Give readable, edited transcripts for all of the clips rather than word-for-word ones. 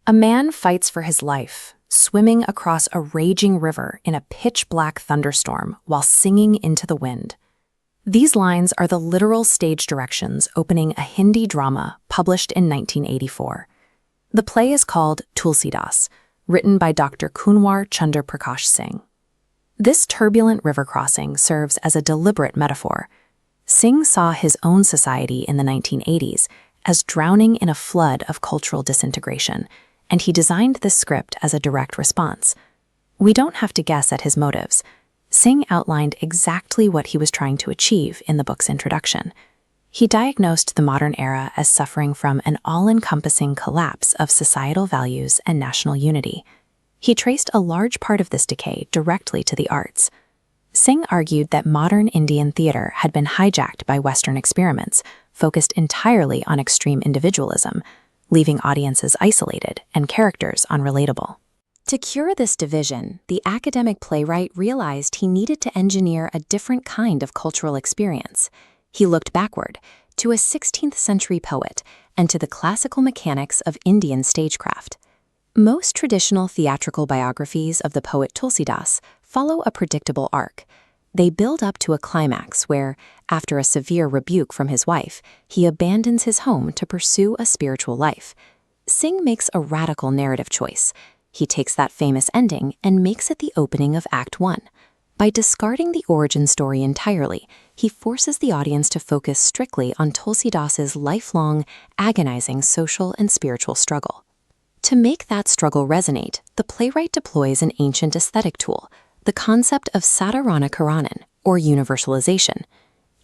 A man fights for his life, swimming across a raging river in a pitch-black thunderstorm while singing into the wind. These lines are the literal stage directions opening a Hindi drama published in 1984. The play is called Tulsidas, written by Dr. Kunwar Chandraprakash Singh. This turbulent river crossing serves as a deliberate metaphor. Singh saw his own society in the 1980s as drowning in a flood of cultural disintegration, and he designed this script as a direct response. We don't have to guess at his motives. Singh outlined exactly what he was trying to achieve in the book's introduction. He diagnosed the modern era as suffering from an all-encompassing collapse of societal values and national unity. He traced a large part of this decay directly to the arts. Singh argued that modern Indian theater had been hijacked by Western experiments, focused entirely on extreme individualism, leaving audiences isolated and characters unrelatable. To cure this division, the academic playwright realized he needed to engineer a different kind of cultural experience. He looked backward, to a 16th century poet, and to the classical mechanics of Indian stagecraft. Most traditional theatrical biographies of the poet Tulsidas follow a predictable arc. They build up to a climax where, after a severe rebuke from his wife, he abandons his home to pursue a spiritual life. Singh makes a radical narrative choice. He takes that famous ending and makes it the opening of Act 1. By discarding the origin story entirely, he forces the audience to focus strictly on Tulsidas's lifelong, agonizing social and spiritual struggle. To make that struggle resonate, the playwright deploys an ancient aesthetic tool, the concept of Sadarana, or universalization.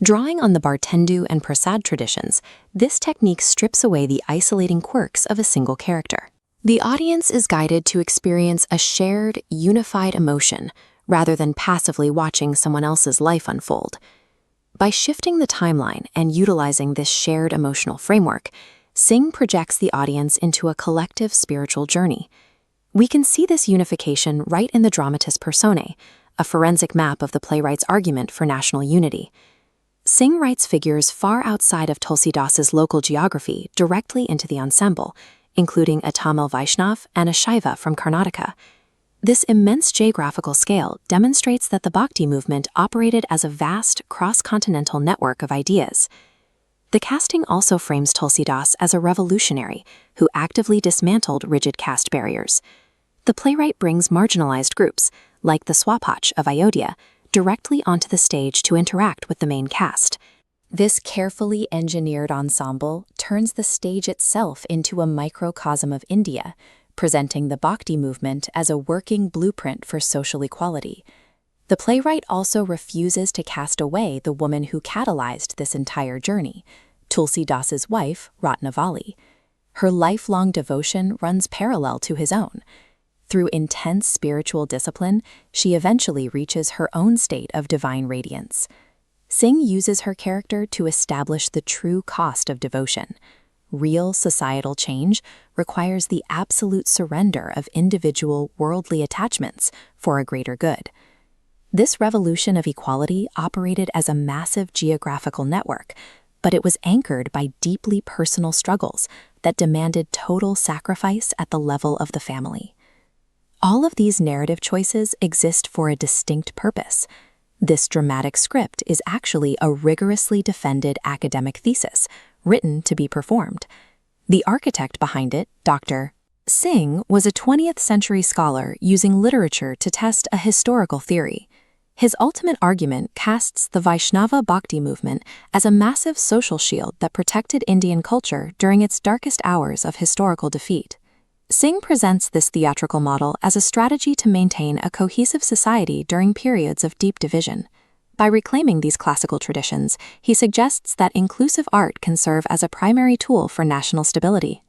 Drawing on the Bhartendu and Prasad traditions, this technique strips away the isolating quirks of a single character. The audience is guided to experience a shared, unified emotion, rather than passively watching someone else's life unfold. By shifting the timeline and utilizing this shared emotional framework, Singh projects the audience into a collective spiritual journey. We can see this unification right in the dramatis personae, a forensic map of the playwright's argument for national unity. Singh writes figures far outside of Tulsidas's local geography directly into the ensemble, including a Tamil Vaishnav and a Shaiva from Karnataka. This immense geographical scale demonstrates that the Bhakti movement operated as a vast, cross-continental network of ideas. The casting also frames Tulsidas as a revolutionary who actively dismantled rigid caste barriers. The playwright brings marginalized groups, like the Swapach of Ayodhya, directly onto the stage to interact with the main cast. This carefully engineered ensemble turns the stage itself into a microcosm of India, presenting the Bhakti movement as a working blueprint for social equality. The playwright also refuses to cast away the woman who catalyzed this entire journey, Tulsidas's wife, Ratnavali. Her lifelong devotion runs parallel to his own. Through intense spiritual discipline, she eventually reaches her own state of divine radiance. Singh uses her character to establish the true cost of devotion. Real societal change requires the absolute surrender of individual worldly attachments for a greater good. This revolution of equality operated as a massive geographical network, but it was anchored by deeply personal struggles that demanded total sacrifice at the level of the family. All of these narrative choices exist for a distinct purpose. This dramatic script is actually a rigorously defended academic thesis, written to be performed. The architect behind it, Dr. Singh, was a 20th century scholar using literature to test a historical theory. His ultimate argument casts the Vaishnava Bhakti movement as a massive social shield that protected Indian culture during its darkest hours of historical defeat. Singh presents this theatrical model as a strategy to maintain a cohesive society during periods of deep division. By reclaiming these classical traditions, he suggests that inclusive art can serve as a primary tool for national stability.